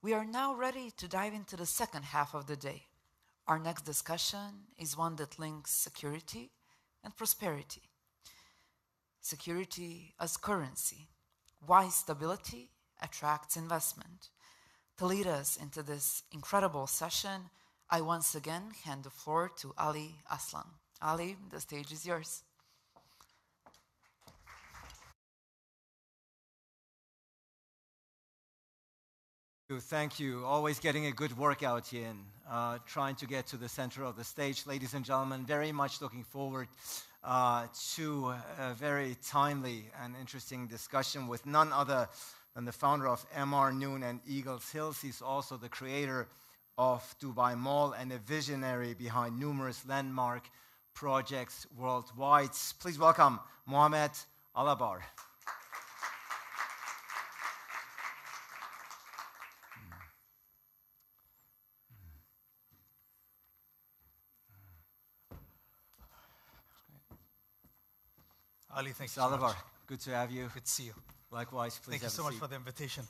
We are now ready to dive into the second half of the day. Our next discussion is one that links security and prosperity. Security as currency. Why stability attracts investment. To lead us into this incredible session, I once again hand the floor to Ali Aslan. Ali, the stage is yours. Thank you. Always getting a good workout in, trying to get to the center of the stage. Ladies and gentlemen, very much looking forward to a very timely and interesting discussion with none other than the founder of MR Noon and Eagles Hills. He's also the creator of Dubai Mall and a visionary behind numerous landmark projects worldwide. Please welcome Mohamed Alabbar. Ali, thank you so Alabbar, much. good to have you. Good to see you. Likewise, please Thank you so much for the invitation.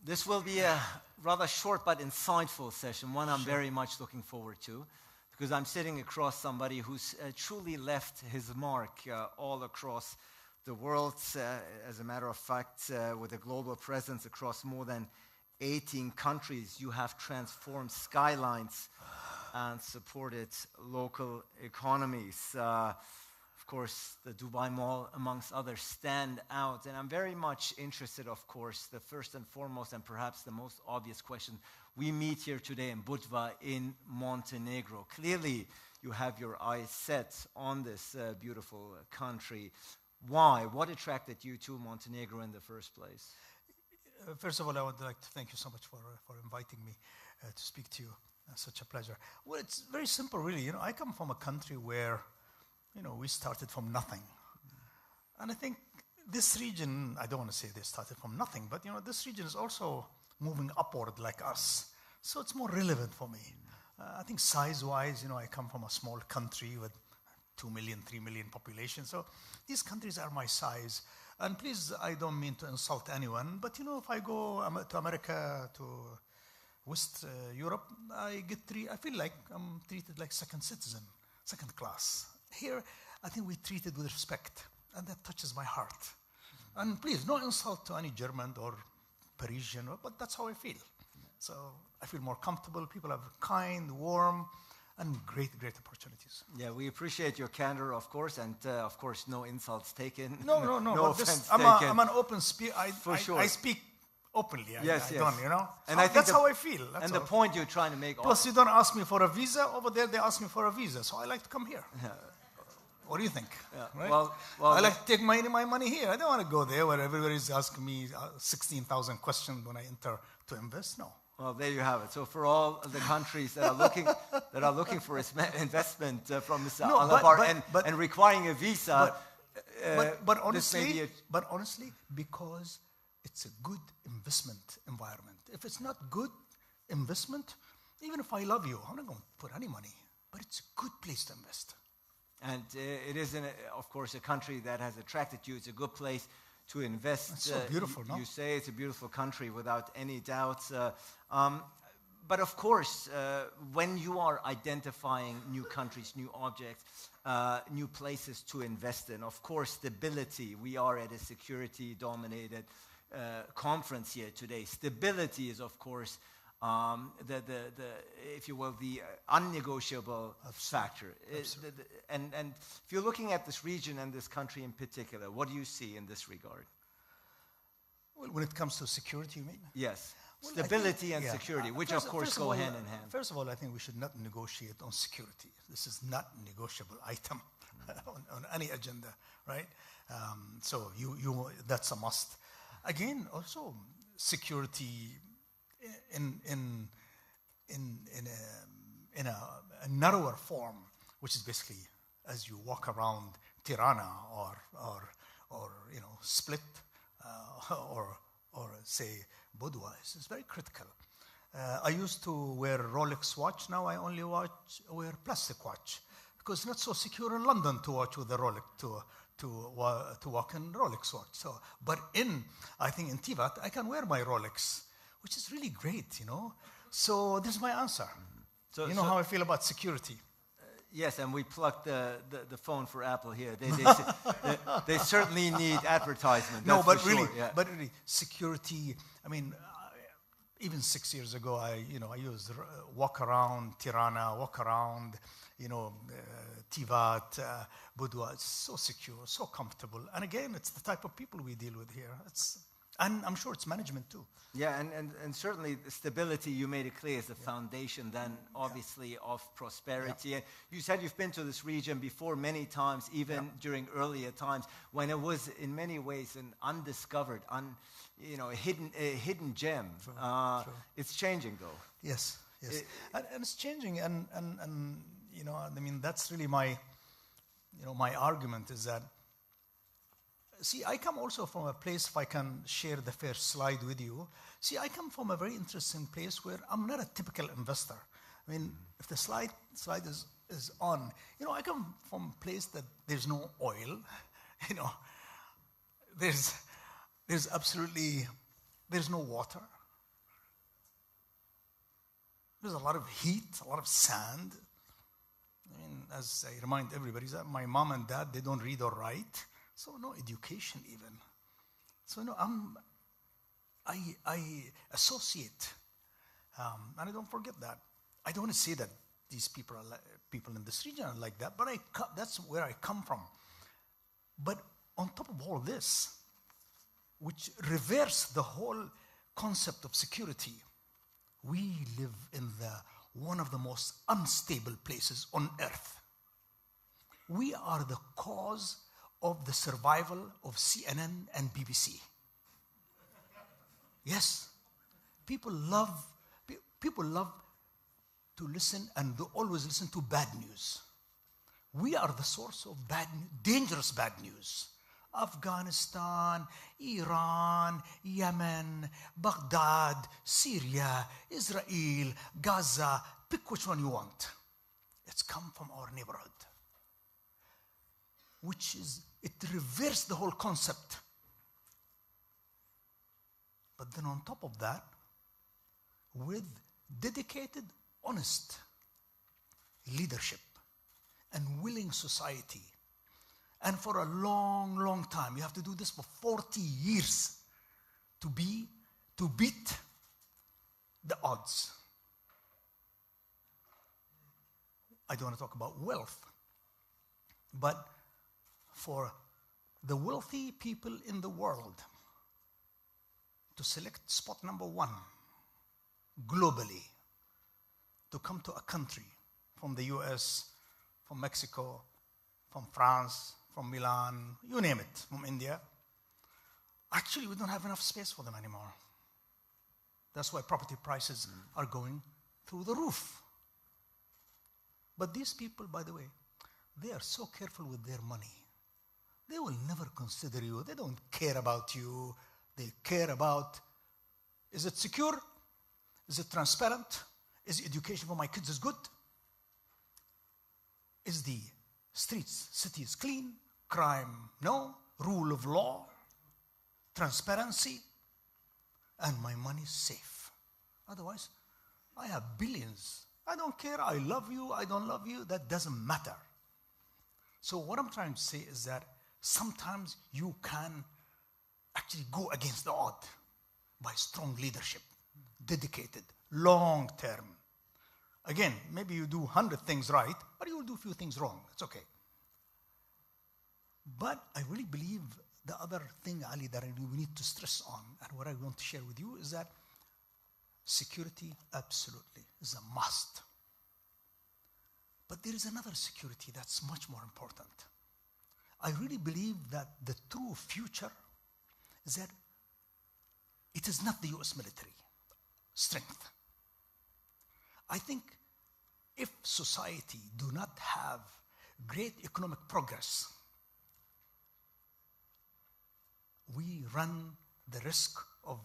This will be a rather short but insightful session, one I'm very much looking forward to, because I'm sitting across somebody who's truly left his mark all across the world. As a matter of fact, with a global presence across more than 18 countries, you have transformed skylines and supported local economies. Of course, the Dubai Mall, amongst others, stand out. And I'm very much interested, of course, the first and foremost and perhaps the most obvious question. We meet here today in Budva in Montenegro. Clearly, you have your eyes set on this beautiful country. Why? What attracted you to Montenegro in the first place? First of all, I would like to thank you so much for inviting me to speak to you. Such a pleasure. Well, it's very simple, really. I come from a country where, we started from nothing. And I think this region, I don't want to say they started from nothing, but, this region is also moving upward like us. So it's more relevant for me. I think size-wise, I come from a small country with 2 million, 3 million population. So these countries are my size. And please, I don't mean to insult anyone, but, if I go to America, to West Europe, I feel like I'm treated like second citizen, second class. Here, I think we're treated with respect, and that touches my heart. And please, no insult to any German or Parisian, but that's how I feel. So I feel more comfortable. People are kind, warm, and great opportunities. Yeah, we appreciate your candor, of course, and of course, no insults taken. No. No offense taken. I'm an open speaker. Sure. I speak openly. Yes. I don't, And so I think that's how I feel. That's the point you're trying to make. Plus, you don't ask me for a visa. Over there, they ask me for a visa. So I like to come here. Yeah. What do you think? Yeah. Right? Well, I like to take my money here. I don't want to go there where everybody's asking me 16,000 questions when I enter to invest. No. Well, there you have it. So for all the countries that are looking for investment from Mr. Alabbar and requiring a visa, but honestly, because it's a good investment environment. If it's not good investment, even if I love you, I'm not going to put any money. But it's a good place to invest. And it is, of course, a country that has attracted you. It's a good place to invest. It's so beautiful, no? You say it's a beautiful country without any doubt. But of course, when you are identifying new countries, new objects, new places to invest in, of course, stability. We are at a security-dominated conference here today. Stability is, of course, if you will, the unnegotiable factor. And if you're looking at this region and this country in particular, what do you see in this regard? Well, when it comes to security, you mean? Yes. Well, stability and security, which of course go hand in hand. First of all, I think we should not negotiate on security. This is not a negotiable item on any agenda, right? So that's a must. Again, also security in a narrower form, which is basically as you walk around Tirana or Split or say Budva, it's very critical. I used to wear Rolex watch. Now I only wear plastic watch because it's not so secure in London to watch with the Rolex to walk in Rolex watch. So, but I think in Tivat, I can wear my Rolex, which is really great, you know. So this is my answer. So, you know how I feel about security. Yes, and we plucked the phone for Apple here. They certainly need advertisement. No, but but really, security. I mean, even 6 years ago, I used walk around Tirana, walk around, Tivat, Budwa. It's so secure, so comfortable. And again, it's the type of people we deal with here. And I'm sure it's management too. Yeah, and certainly the stability, you made it clear, is the foundation then, obviously, of prosperity. Yeah. And you said you've been to this region before many times, even during earlier times, when it was in many ways an undiscovered, a hidden gem. True. It's changing, though. Yes. And it's changing, and I mean, that's really my argument is that, see, I come also from a place, if I can share the first slide with you. See, I come from a very interesting place where I'm not a typical investor. I mean, if the slide is on, I come from a place that there's no oil, there's no water. There's a lot of heat, a lot of sand. I mean, as I remind everybody, that my mom and dad, they don't read or write. So no education even. So I associate, and I don't forget that. I don't want to say that these people in this region are like that, but that's where I come from. But on top of all this, which reverse the whole concept of security, we live in one of the most unstable places on earth. We are the cause of the survival of CNN and BBC. Yes. People love to listen, and they always listen to bad news. We are the source of dangerous bad news. Afghanistan, Iran, Yemen, Baghdad, Syria, Israel, Gaza, pick which one you want. It's come from our neighborhood. It reversed the whole concept. But then on top of that, with dedicated, honest leadership and willing society, and for a long, long time, you have to do this for 40 years to beat the odds. I don't want to talk about wealth, but for the wealthy people in the world to select spot number 1 globally, to come to a country from the US, from Mexico, from France, from Milan, you name it, from India. Actually, we don't have enough space for them anymore. That's why property prices are going through the roof. But these people, by the way, they are so careful with their money. They will never consider you. They don't care about you. They care about, is it secure? Is it transparent? Is education for my kids is good? Is the streets, cities clean? Crime, no. Rule of law, transparency, and my money is safe. Otherwise, I have billions. I don't care. I love you. I don't love you. That doesn't matter. So what I'm trying to say is that sometimes you can actually go against the odd by strong leadership, dedicated, long term. Again, maybe you do 100 things right, but you will do a few things wrong. It's okay. But I really believe the other thing, Ali, that we need to stress on, and what I want to share with you, is that security absolutely is a must. But there is another security that's much more important. I really believe that the true future is that it is not the US military strength. I think if society do not have great economic progress, we run the risk of,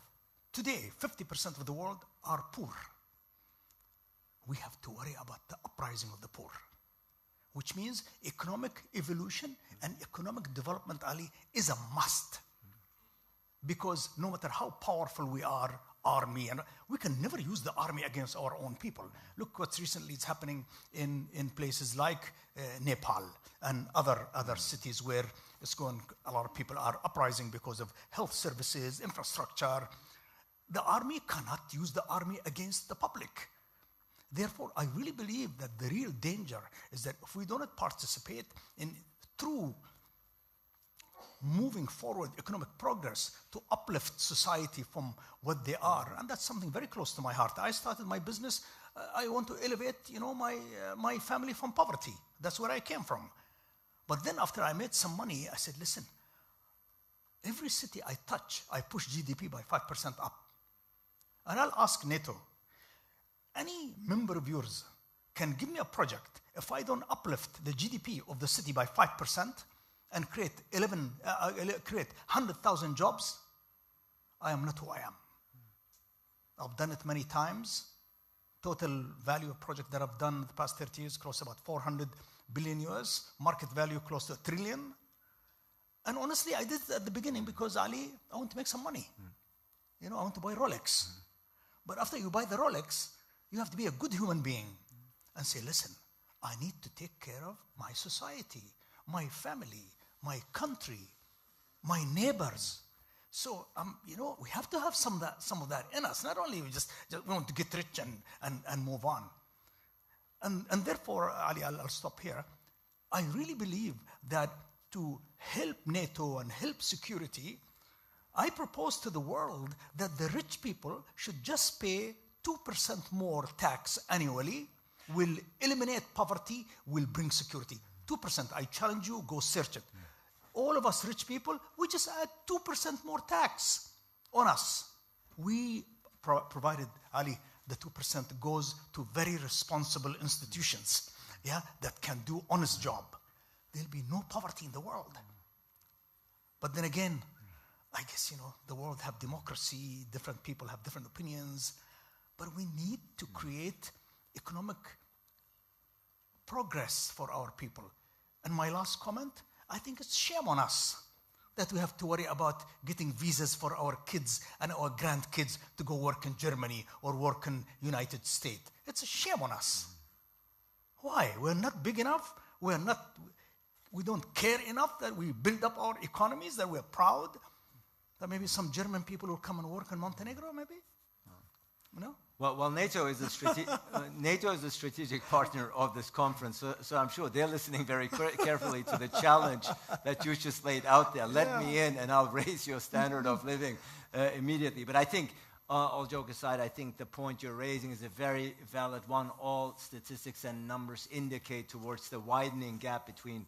today, 50% of the world are poor. We have to worry about the uprising of the poor. which means economic evolution and economic development, Ali, is a must. Because no matter how powerful we are, army, and we can never use the army against our own people. Look what's recently is happening in places like Nepal and other cities where a lot of people are uprising because of health services, infrastructure. The army cannot use the army against the public. Therefore, I really believe that the real danger is that if we do not participate in true moving forward economic progress to uplift society from what they are, and that's something very close to my heart. I started my business. I want to elevate, my family from poverty. That's where I came from. But then after I made some money, I said, listen, every city I touch, I push GDP by 5% up. And I'll ask NATO, any member of yours can give me a project if I don't uplift the GDP of the city by 5% and create 100,000 jobs, I am not who I am. I've done it many times. Total value of project that I've done in the past 30 years close to about 400 billion US, market value close to $1 trillion. And honestly, I did it at the beginning because, Ali, I want to make some money. I want to buy Rolex. But after you buy the Rolex, you have to be a good human being and say, listen, I need to take care of my society, my family, my country, my neighbors. So, we have to have some of that in us. Not only we just want to get rich and move on. And therefore, Ali, I'll stop here. I really believe that to help NATO and help security, I propose to the world that the rich people should just pay 2% more tax annually, will eliminate poverty, will bring security. 2%, I challenge you, go search it. All of us rich people, we just add 2% more tax on us. We provided, Ali, the 2% goes to very responsible institutions, that can do honest job. There'll be no poverty in the world. But then again, I guess, the world have democracy, different people have different opinions, but we need to create economic progress for our people. And my last comment, I think it's shame on us that we have to worry about getting visas for our kids and our grandkids to go work in Germany or work in United States. It's a shame on us. Why? We're not big enough? We don't care enough that we build up our economies, that we're proud? That maybe some German people will come and work in Montenegro, maybe? No? Well, NATO is a strategic partner of this conference, so I'm sure they're listening very carefully to the challenge that you just laid out there. Let me in, and I'll raise your standard of living immediately. But I think, all joke aside, I think the point you're raising is a very valid one. All statistics and numbers indicate towards the widening gap between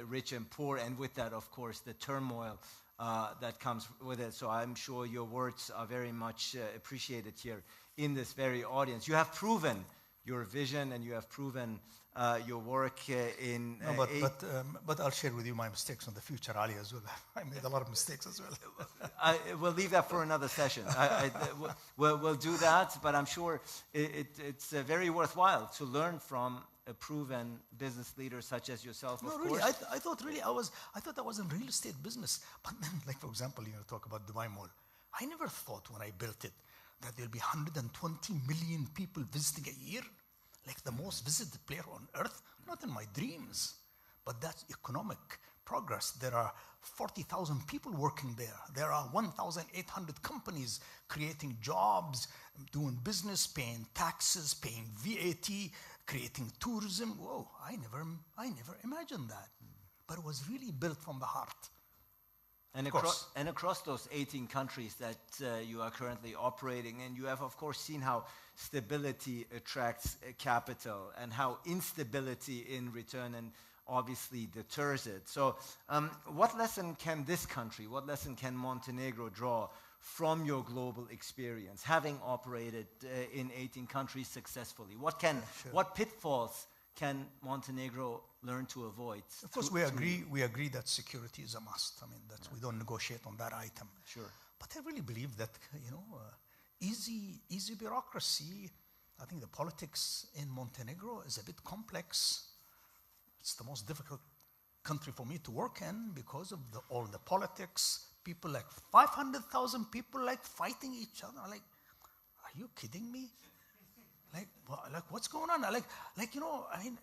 rich and poor, and with that, of course, the turmoil that comes with it. So I'm sure your words are very much appreciated here in this very audience. You have proven your vision and you have proven your work in... But I'll share with you my mistakes in the future, Ali, as well. I made a lot of mistakes as well. We'll leave that for another session. We'll do that, but I'm sure it's very worthwhile to learn from a proven business leader such as yourself, of course. I thought I was in real estate business. But then, like, for example, talk about Dubai Mall. I never thought when I built it that there'll be 120 million people visiting a year, like the most visited player on earth. Not in my dreams. But that's economic progress. There are 40,000 people working there. There are 1,800 companies creating jobs, doing business, paying taxes, paying VAT, creating tourism. Whoa, I never imagined that. But it was really built from the heart. And across those 18 countries that you are currently operating in, you have, of course, seen how stability attracts capital and how instability in return and obviously deters it. So what lesson can this country, what lesson can Montenegro draw from your global experience, having operated in 18 countries successfully? What pitfalls can Montenegro learn to avoid? Of course, we agree that security is a must. I mean, we don't negotiate on that item. Sure. But I really believe that, easy bureaucracy. I think the politics in Montenegro is a bit complex. It's the most difficult country for me to work in because of all the politics. People, like 500,000 people, like fighting each other. Like, are you kidding me? Like, what's going on? Like, you know, I mean,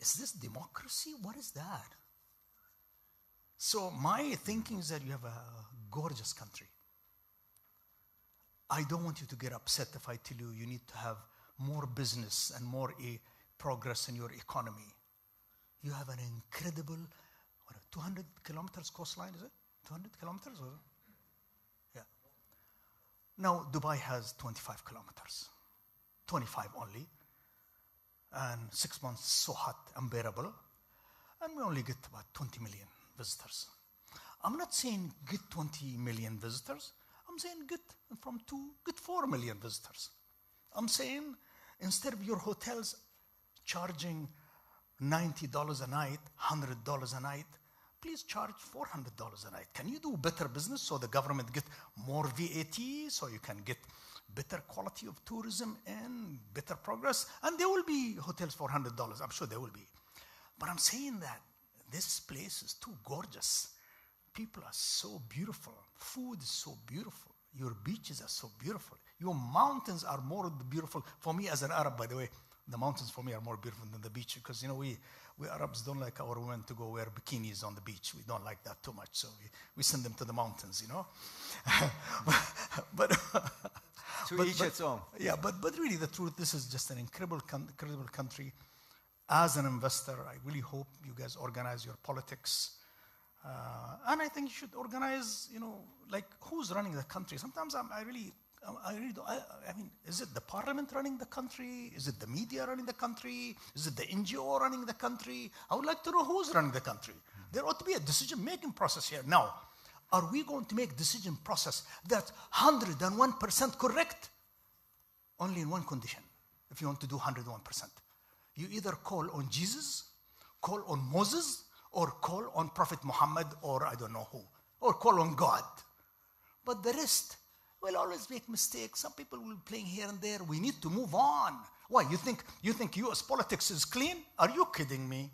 is this democracy? What is that? So my thinking is that you have a gorgeous country. I don't want you to get upset if I tell you need to have more business and more progress in your economy. You have an incredible, 200 kilometers coastline, is it? 200 kilometers? Yeah. Now, Dubai has 25 kilometers. 25 only. And 6 months, so hot, unbearable. And we only get about 20 million visitors. I'm not saying get 20 million visitors. I'm saying get 4 million visitors. I'm saying instead of your hotels charging $90 a night, $100 a night, please charge $400 a night. Can you do better business so the government get more VAT, so you can get better quality of tourism and better progress? And there will be hotels for $100. I'm sure there will be. But I'm saying that this place is too gorgeous. People are so beautiful. Food is so beautiful. Your beaches are so beautiful. Your mountains are more beautiful. For me as an Arab, by the way, the mountains for me are more beautiful than the beach because, you know, we Arabs don't like our women to go wear bikinis on the beach. We don't like that too much. So we send them to the mountains, you know. but each its own. Yeah, but really the truth, this is just an incredible country. As an investor, I really hope you guys organize your politics. And I think you should organize, you know, like who's running the country. Sometimes I really don't. I mean, is it the parliament running the country? Is it the media running the country? Is it the NGO running the country? I would like to know who's running the country. There ought to be a decision-making process here. Now, are we going to make decision process that's 101% correct? Only in one condition, if you want to do 101%. You either call on Jesus, call on Moses, or call on Prophet Mohamed, or I don't know who, or call on God. But the rest will always make mistakes. Some people will be playing here and there. We need to move on. Why? You think US politics is clean? Are you kidding me?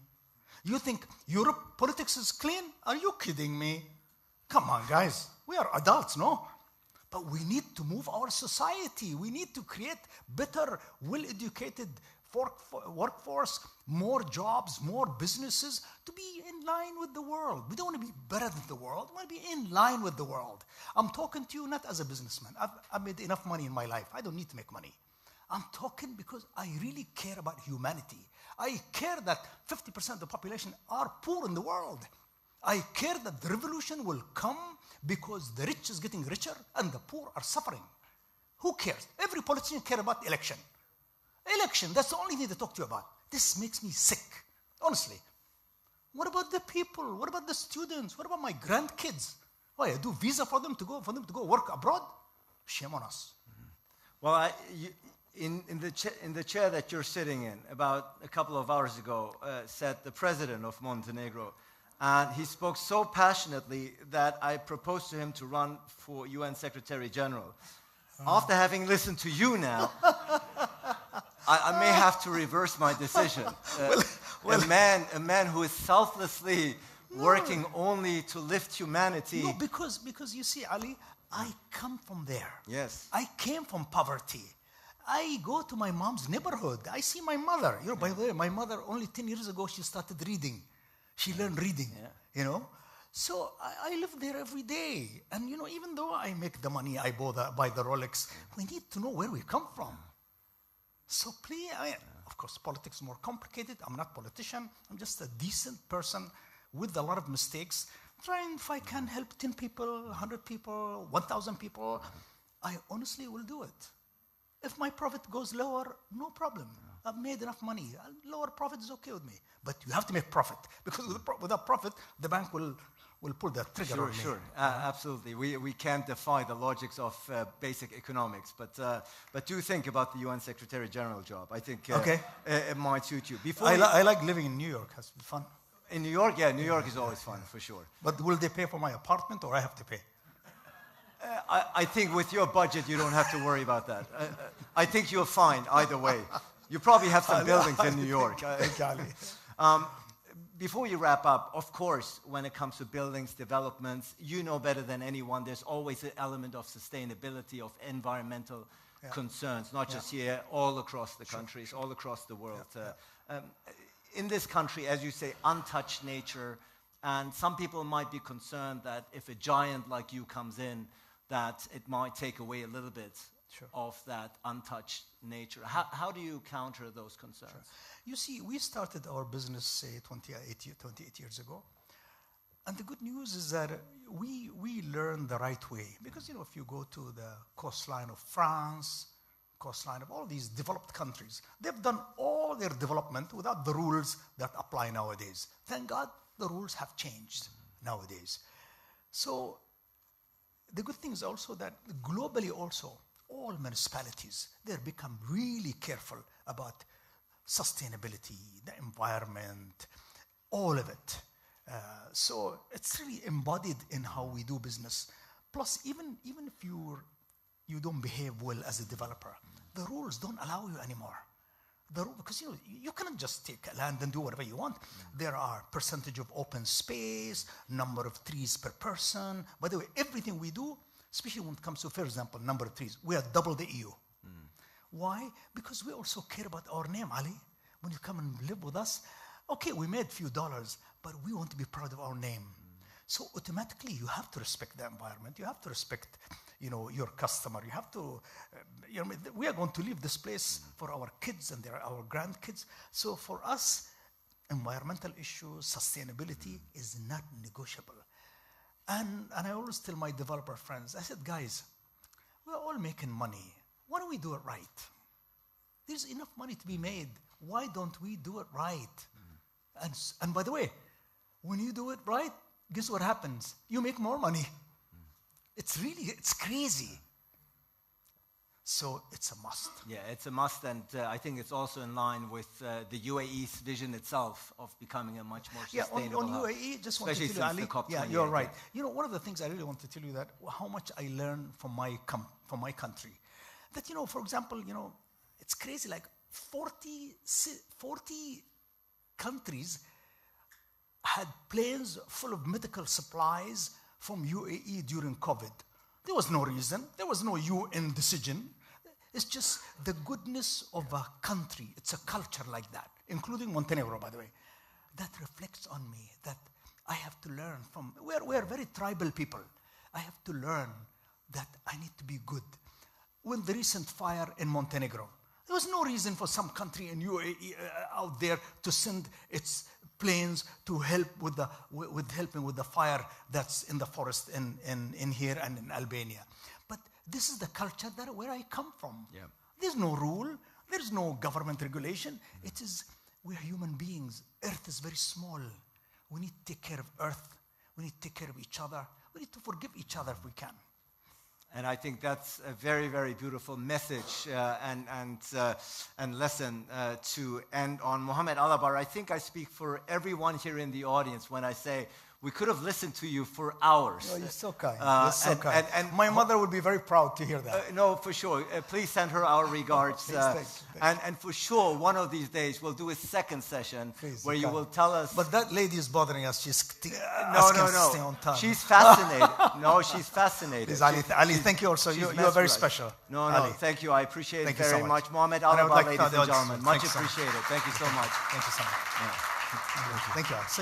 You think Europe politics is clean? Are you kidding me? Come on, guys. We are adults, no? But we need to move our society. We need to create better, well-educated workforce, more jobs, more businesses to be in line with the world. We don't want to be better than the world. We want to be in line with the world. I'm talking to you not as a businessman. I've made enough money in my life. I don't need to make money. I'm talking because I really care about humanity. I care that 50% of the population are poor in the world. I care that the revolution will come because the rich is getting richer and the poor are suffering. Who cares? Every politician cares about election. Election, that's the only thing they talk to you about. This makes me sick, honestly. What about the people? What about the students? What about my grandkids? Why, I do visa for them to go work abroad? Shame on us. Well, in the chair that you're sitting in, about a couple of hours ago, sat the president of Montenegro. And he spoke so passionately that I proposed to him to run for UN Secretary General. After having listened to you now, I may have to reverse my decision. A man who is selflessly working only to lift humanity. No, because you see, Ali, I come from there. Yes. I came from poverty. I go to my mom's neighborhood. I see my mother. You know, by the way, my mother only 10 years ago, she started reading. She learned reading, you know. So I live there every day. And, you know, even though I make the money, I buy the Rolex, we need to know where we come from. So please, of course, politics is more complicated. I'm not a politician. I'm just a decent person with a lot of mistakes. Trying if I can help 10 people, 100 people, 1,000 people, I honestly will do it. If my profit goes lower, no problem. I've made enough money. Lower profit is okay with me. But you have to make profit. Because without profit, the bank will pull the trigger on me. Sure. Absolutely. We can't defy the logics of basic economics. But do think about the UN Secretary General job. I think it might suit you. I like living in New York. It's fun. In New York? Yeah, New York is always fun, for sure. But will they pay for my apartment or I have to pay? I think with your budget, you don't have to worry about that. I think you're fine either way. You probably have some buildings in New York. Thank you, Ali. Before we wrap up, of course, when it comes to buildings, developments, you know better than anyone, there's always an element of sustainability, of environmental concerns, not just here, all across the countries, all across the world. In this country, as you say, untouched nature, and some people might be concerned that if a giant like you comes in, that it might take away a little bit of that untouched nature. How do you counter those concerns? You see, we started our business, say, 28 years ago. And the good news is that we learned the right way. Because, you know, if you go to the coastline of France, coastline of all these developed countries, they've done all their development without the rules that apply nowadays. Thank God the rules have changed nowadays. So the good thing is also that globally also, all municipalities, they've become really careful about sustainability, the environment, all of it. So it's really embodied in how we do business. Plus, even if you don't behave well as a developer, the rules don't allow you anymore. Because you cannot just take land and do whatever you want. There are percentage of open space, number of trees per person. By the way, everything we do, especially when it comes to, for example, number of trees, we are double the EU. Why? Because we also care about our name, Ali. When you come and live with us, okay, we made a few dollars, but we want to be proud of our name. So automatically, you have to respect the environment. You have to respect, your customer. You have to, we are going to leave this place for our kids and our grandkids. So for us, environmental issues, sustainability is not negotiable. And I always tell my developer friends, I said, guys, we're all making money. Why don't we do it right? There's enough money to be made. Why don't we do it right? And by the way, when you do it right, guess what happens? You make more money. It's crazy. So it's a must. Yeah, it's a must, and I think it's also in line with the UAE's vision itself of becoming a much more sustainable on hub. UAE, just want to tell you, Ali, you're right. One of the things I really want to tell you that how much I learned from my country. That, for example, it's crazy, like 40 countries had planes full of medical supplies from UAE during COVID. There was no reason. There was no UN decision. It's just the goodness of a country. It's a culture like that, including Montenegro, by the way. That reflects on me that I have to learn from. We're very tribal people. I have to learn that I need to be good. When the recent fire in Montenegro, there was no reason for some country in UAE out there to send its planes to help with helping with the fire that's in the forest in here and in Albania. But this is the culture where I come from. Yeah. There's no rule. There's no government regulation. It is, we're human beings. Earth is very small. We need to take care of Earth. We need to take care of each other. We need to forgive each other if we can. And I think that's a very, very beautiful message and lesson to end on. Mohamed Alabbar, I think I speak for everyone here in the audience when I say we could have listened to you for hours. Oh, you're so kind. You're so kind. And my mother would be very proud to hear that. No, for sure. Please send her our regards. Thanks. And for sure, one of these days, we'll do a second session where you will tell us... But that lady is bothering us. She's No. stay on time. She's fascinated. No, she's fascinated. Please, Ali, thank you also. You are very special. No, Ali. Thank you. I appreciate it very so much. Mohamed Alabbar, ladies and gentlemen. Much Thanks appreciated. Thank you so much. Thank you so much. Yeah. Thank you.